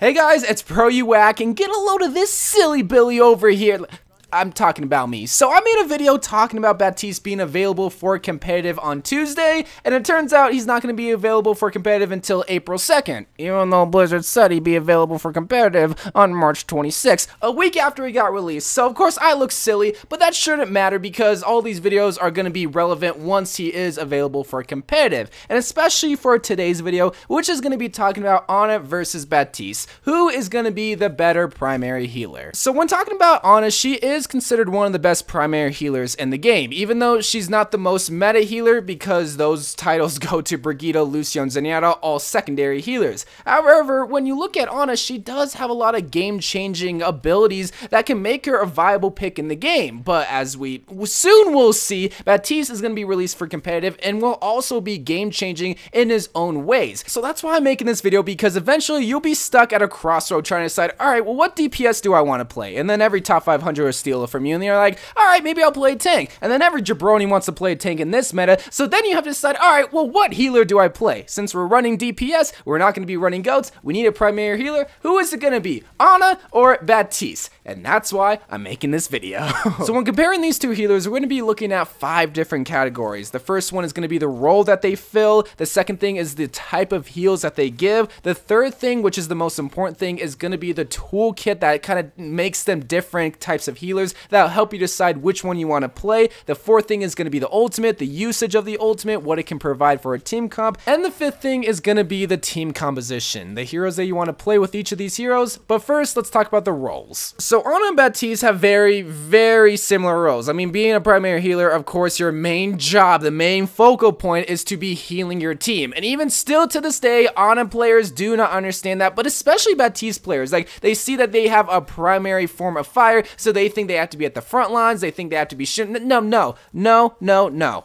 Hey guys, it's YOU WACK, and get a load of this silly Billy over here. I'm talking about me. So I made a video talking about Baptiste being available for competitive on Tuesday, and it turns out he's not going to be available for competitive until April 2nd, even though Blizzard said he'd be available for competitive on March 26th, a week after he got released. So of course I look silly, but that shouldn't matter because all these videos are going to be relevant once he is available for competitive, and especially for today's video, which is going to be talking about Ana versus Baptiste, who is going to be the better primary healer. So when talking about Ana, she is considered one of the best primary healers in the game, even though she's not the most meta healer because those titles go to Brigitte, Lucio, and Zenyatta, all secondary healers. However, when you look at Ana, she does have a lot of game-changing abilities that can make her a viable pick in the game, but as we soon will see, Baptiste is going to be released for competitive and will also be game-changing in his own ways. So that's why I'm making this video, because eventually you'll be stuck at a crossroad trying to decide, alright, well, what DPS do I want to play? And then every top 500 will steal from you, and you're like, alright, maybe I'll play tank. And then every jabroni wants to play tank in this meta, so then you have to decide, alright, well, what healer do I play? Since we're running DPS, we're not going to be running goats, we need a primary healer. Who is it going to be? Ana or Baptiste? And that's why I'm making this video. So when comparing these two healers, we're going to be looking at 5 different categories. The first one is going to be the role that they fill. The second thing is the type of heals that they give. The third thing, which is the most important thing, is going to be the toolkit that kind of makes them different types of healers that'll help you decide which one you want to play. The fourth thing is going to be the ultimate, the usage of the ultimate, what it can provide for a team comp. And the fifth thing is going to be the team composition, the heroes that you want to play with each of these heroes. But first, let's talk about the roles. So Ana and Baptiste have very similar roles. I mean, being a primary healer, of course, your main job, the main focal point is to be healing your team. And even still to this day, Ana players do not understand that, but especially Baptiste players. Like, they see that they have a primary form of fire, so they think they have to be at the front lines, they think they have to be shooting. No,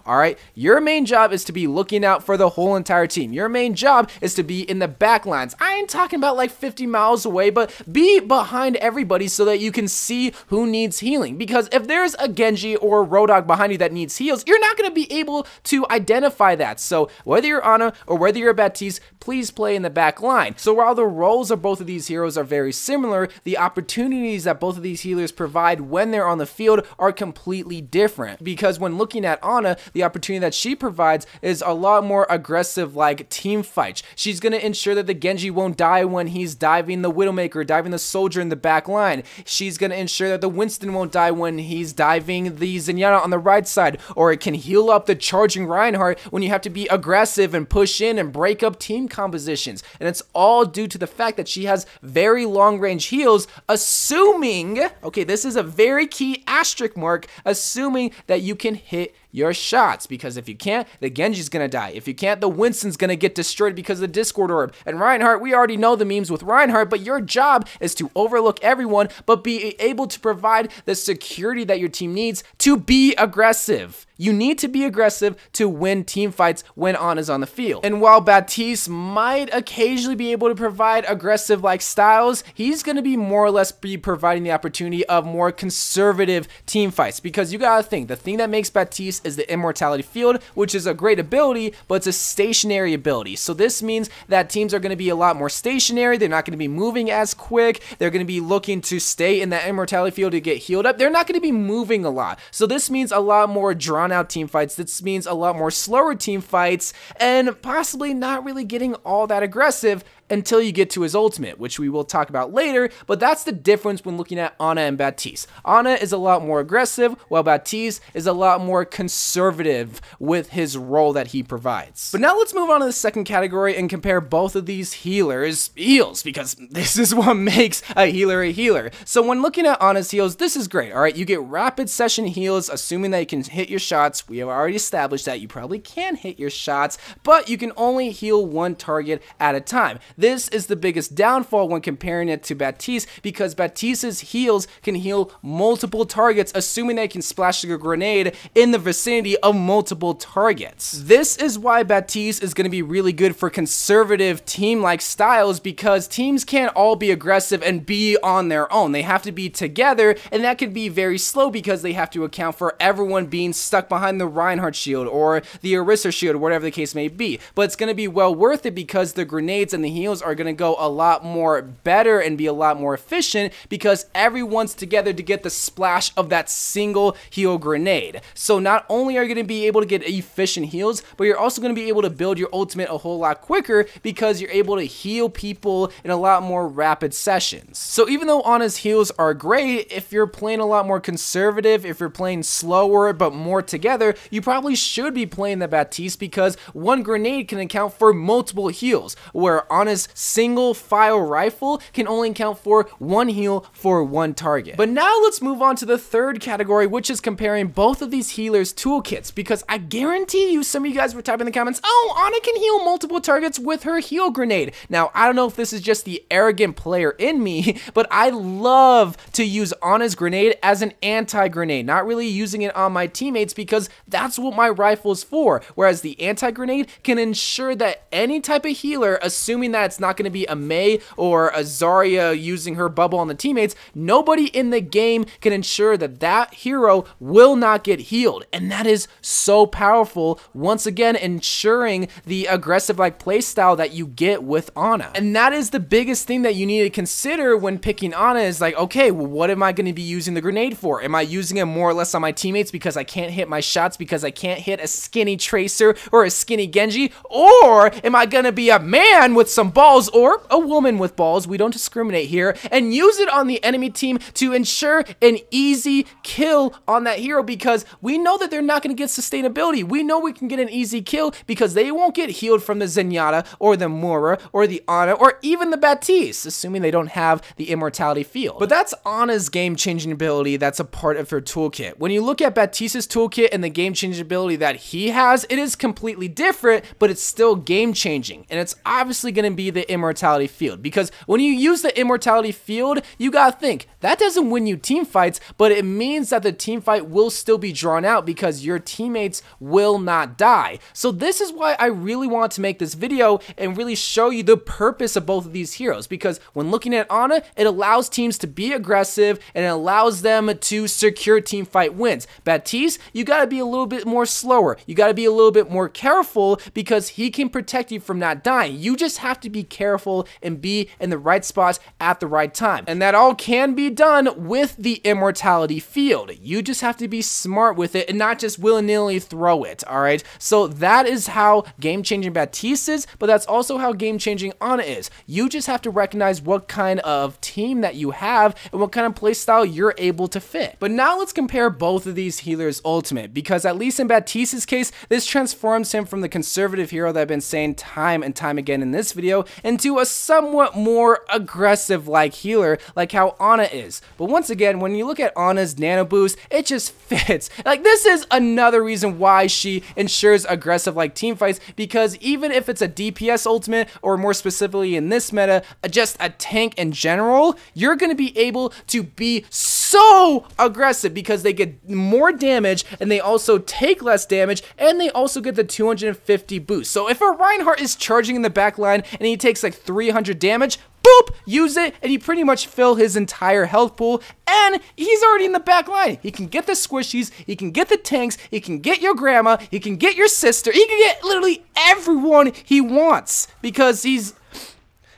alright? Your main job is to be looking out for the whole entire team. Your main job is to be in the back lines. I ain't talking about like 50 miles away, but be behind everybody so that you can see who needs healing. Because if there's a Genji or a Rodog behind you that needs heals, you're not going to be able to identify that. So whether you're Ana or whether you're Baptiste, please play in the back line. So while the roles of both of these heroes are very similar, the opportunities that both of these healers provide when they're on the field are completely different. Because when looking at Ana, the opportunity that she provides is a lot more aggressive, like team fights. She's going to ensure that the Genji won't die when he's diving the Widowmaker, diving the soldier in the back line. She's going to ensure that the Winston won't die when he's diving the Zenyatta on the right side, or it can heal up the charging Reinhardt when you have to be aggressive and push in and break up team compositions. And it's all due to the fact that she has very long range heals, assuming, okay, this is a very key asterisk mark, assuming that you can hit your shots, because if you can't, the Genji's gonna die. If you can't, the Winston's gonna get destroyed because of the Discord orb. And Reinhardt, we already know the memes with Reinhardt, but your job is to overlook everyone, but be able to provide the security that your team needs to be aggressive. You need to be aggressive to win team fights when Ana's on the field. And while Baptiste might occasionally be able to provide aggressive like styles, he's going to be more or less be providing the opportunity of more conservative team fights. Because you gotta think, the thing that makes Baptiste is the immortality field, which is a great ability, but it's a stationary ability. So this means that teams are going to be a lot more stationary. They're not going to be moving as quick. They're going to be looking to stay in that immortality field to get healed up. They're not going to be moving a lot. So this means a lot more drawn out team fights. This means a lot more slower team fights, and possibly not really getting all that aggressive until you get to his ultimate, which we will talk about later. But that's the difference when looking at Ana and Baptiste. Ana is a lot more aggressive, while Baptiste is a lot more conservative with his role that he provides. But now let's move on to the second category and compare both of these healers' heals, because this is what makes a healer. So when looking at Ana's heals, this is great. All right, you get rapid session heals, assuming that you can hit your shots. We have already established that you probably can hit your shots, but you can only heal one target at a time. This is the biggest downfall when comparing it to Baptiste, because Baptiste's heals can heal multiple targets, assuming they can splash a grenade in the vicinity of multiple targets. This is why Baptiste is going to be really good for conservative team-like styles, because teams can't all be aggressive and be on their own. They have to be together, and that can be very slow because they have to account for everyone being stuck behind the Reinhardt shield or the Orisa shield, or whatever the case may be. But it's going to be well worth it because the grenades and the heals heals are going to go a lot more better and be a lot more efficient because everyone's together to get the splash of that single heal grenade. So not only are you going to be able to get efficient heals, but you're also going to be able to build your ultimate a whole lot quicker because you're able to heal people in a lot more rapid sessions. So even though Ana's heals are great, if you're playing a lot more conservative, if you're playing slower but more together, you probably should be playing the Baptiste because one grenade can account for multiple heals, where Ana's single fire rifle can only account for one heal for one target. But now let's move on to the third category, which is comparing both of these healers' toolkits, because I guarantee you some of you guys were typing in the comments, oh, Ana can heal multiple targets with her heal grenade. Now, I don't know if this is just the arrogant player in me, but I love to use Ana's grenade as an anti-grenade, not really using it on my teammates because that's what my rifle is for, whereas the anti-grenade can ensure that any type of healer, assuming that it's not going to be a Mei or a Zarya using her bubble on the teammates, nobody in the game can ensure that that hero will not get healed, and that is so powerful, once again ensuring the aggressive like playstyle that you get with Ana. And that is the biggest thing that you need to consider when picking Ana, is like, okay, well, what am I going to be using the grenade for? Am I using it more or less on my teammates because I can't hit my shots because I can't hit a skinny Tracer or a skinny Genji? Or am I going to be a man with some balls or a woman with balls, we don't discriminate here, and use it on the enemy team to ensure an easy kill on that hero because we know that they're not going to get sustainability. We know we can get an easy kill because they won't get healed from the Zenyatta or the Moira or the Ana or even the Baptiste, assuming they don't have the immortality field. But that's Ana's game-changing ability that's a part of her toolkit. When you look at Baptiste's toolkit and the game-changing ability that he has, it is completely different, but it's still game-changing. And it's obviously going to be the immortality field because when you use the immortality field, you gotta think, that doesn't win you team fights, but it means that the team fight will still be drawn out because your teammates will not die. So this is why I really want to make this video and really show you the purpose of both of these heroes, because when looking at Ana, it allows teams to be aggressive and it allows them to secure team fight wins. Baptiste, you gotta be a little bit more slower. You gotta be a little bit more careful because he can protect you from not dying. You just have to be careful and be in the right spots at the right time. And that all can be done with the immortality field. You just have to be smart with it and not just willy-nilly throw it, alright? So that is how game-changing Baptiste is, but that's also how game-changing Ana is. You just have to recognize what kind of team that you have and what kind of playstyle you're able to fit. But now let's compare both of these healers' ultimate, because at least in Baptiste's case, this transforms him from the conservative hero that I've been saying time and time again in this video into a somewhat more aggressive-like healer, like how Ana is. But once again, when you look at Ana's nano boost, it just fits. Like, this is another reason why she ensures aggressive-like team fights, because even if it's a DPS ultimate, or more specifically in this meta, just a tank in general, you're going to be able to be so aggressive because they get more damage and they also take less damage and they also get the 250 boost. So if a Reinhardt is charging in the back line and he takes like 300 damage, boop, use it, and you pretty much fill his entire health pool, and he's already in the back line. He can get the squishies, he can get the tanks, he can get your grandma, he can get your sister, he can get literally everyone he wants because he's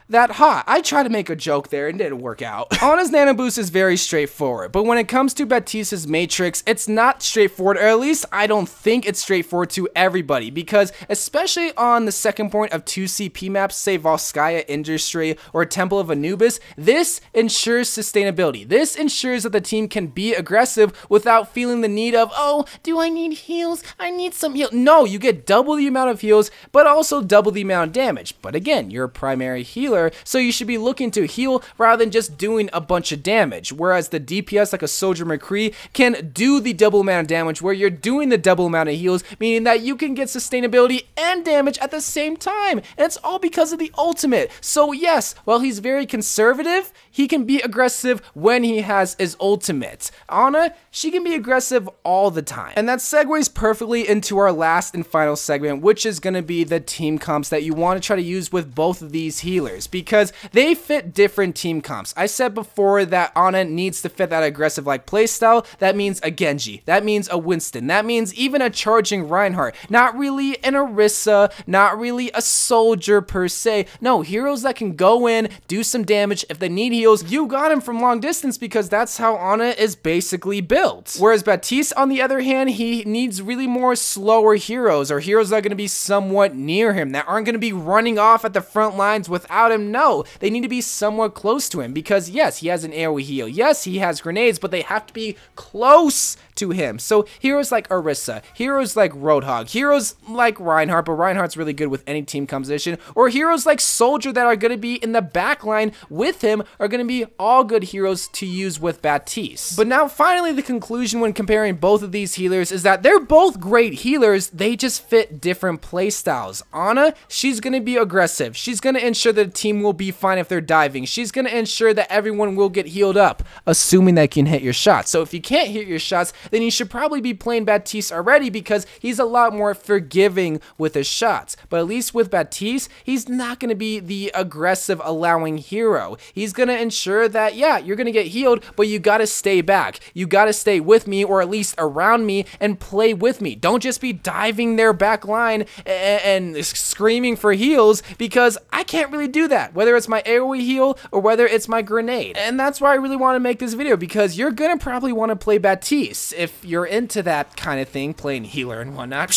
that hot. I tried to make a joke there and it didn't work out. Ana's nano boost is very straightforward, but when it comes to Baptiste's matrix, it's not straightforward, or at least I don't think it's straightforward to everybody, because especially on the second point of 2 CP maps, say Volskaya Industry or Temple of Anubis, this ensures sustainability. This ensures that the team can be aggressive without feeling the need of, oh, do I need heals? I need some heal. No, you get double the amount of heals, but also double the amount of damage. But again, you're a primary healer, so you should be looking to heal rather than just doing a bunch of damage, whereas the DPS like a Soldier McCree can do the double amount of damage where you're doing the double amount of heals, meaning that you can get sustainability and damage at the same time, and it's all because of the ultimate. So yes, while he's very conservative, he can be aggressive when he has his ultimate. Ana, she can be aggressive all the time. And that segues perfectly into our last and final segment, which is going to be the team comps that you want to try to use with both of these healers. because they fit different team comps. I said before that Ana needs to fit that aggressive like playstyle. That means a Genji. That means a Winston. That means even a charging Reinhardt. Not really an Orisa, not really a soldier per se. No, heroes that can go in, do some damage. If they need heals, you got him from long distance because that's how Ana is basically built. Whereas Baptiste, on the other hand, he needs really more slower heroes, or heroes that are going to be somewhat near him, that aren't going to be running off at the front lines without him. No, they need to be somewhat close to him because yes, he has an AoE heal. Yes, he has grenades, but they have to be close to him. So heroes like Orisa, heroes like Roadhog, heroes like Reinhardt, but Reinhardt's really good with any team composition, or heroes like Soldier that are going to be in the back line with him are going to be all good heroes to use with Baptiste. But now finally the conclusion when comparing both of these healers is that they're both great healers, they just fit different playstyles. Ana, she's going to be aggressive. She's going to ensure that the team will be fine if they're diving. She's going to ensure that everyone will get healed up, assuming that you can hit your shots. So if you can't hit your shots, then you should probably be playing Baptiste already because he's a lot more forgiving with his shots. But at least with Baptiste, he's not going to be the aggressive allowing hero. He's going to ensure that, yeah, you're going to get healed, but you got to stay back. You got to stay with me, or at least around me, and play with me. Don't just be diving their back line and screaming for heals, because I can't really do that, whether it's my AoE heal or whether it's my grenade. And that's why I really want to make this video, because you're going to probably want to play Baptiste if you're into that kind of thing, playing healer and whatnot.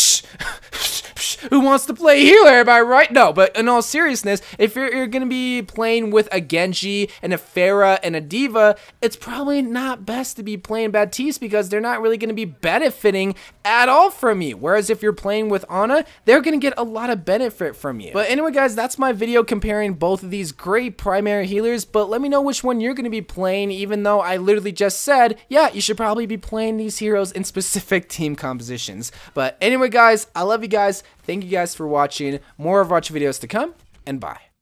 Who wants to play healer, am I right? No, but in all seriousness, if you're going to be playing with a Genji and a Pharah and a Diva, it's probably not best to be playing Baptiste because they're not really going to be benefiting at all from you. Whereas if you're playing with Ana, they're going to get a lot of benefit from you. But anyway, guys, that's my video comparing both of these great primary healers, but let me know which one you're going to be playing, even though I literally just said, yeah, you should probably be playing these heroes in specific team compositions. But anyway, guys, I love you guys. Thank you guys for watching. More Overwatch videos to come, and bye.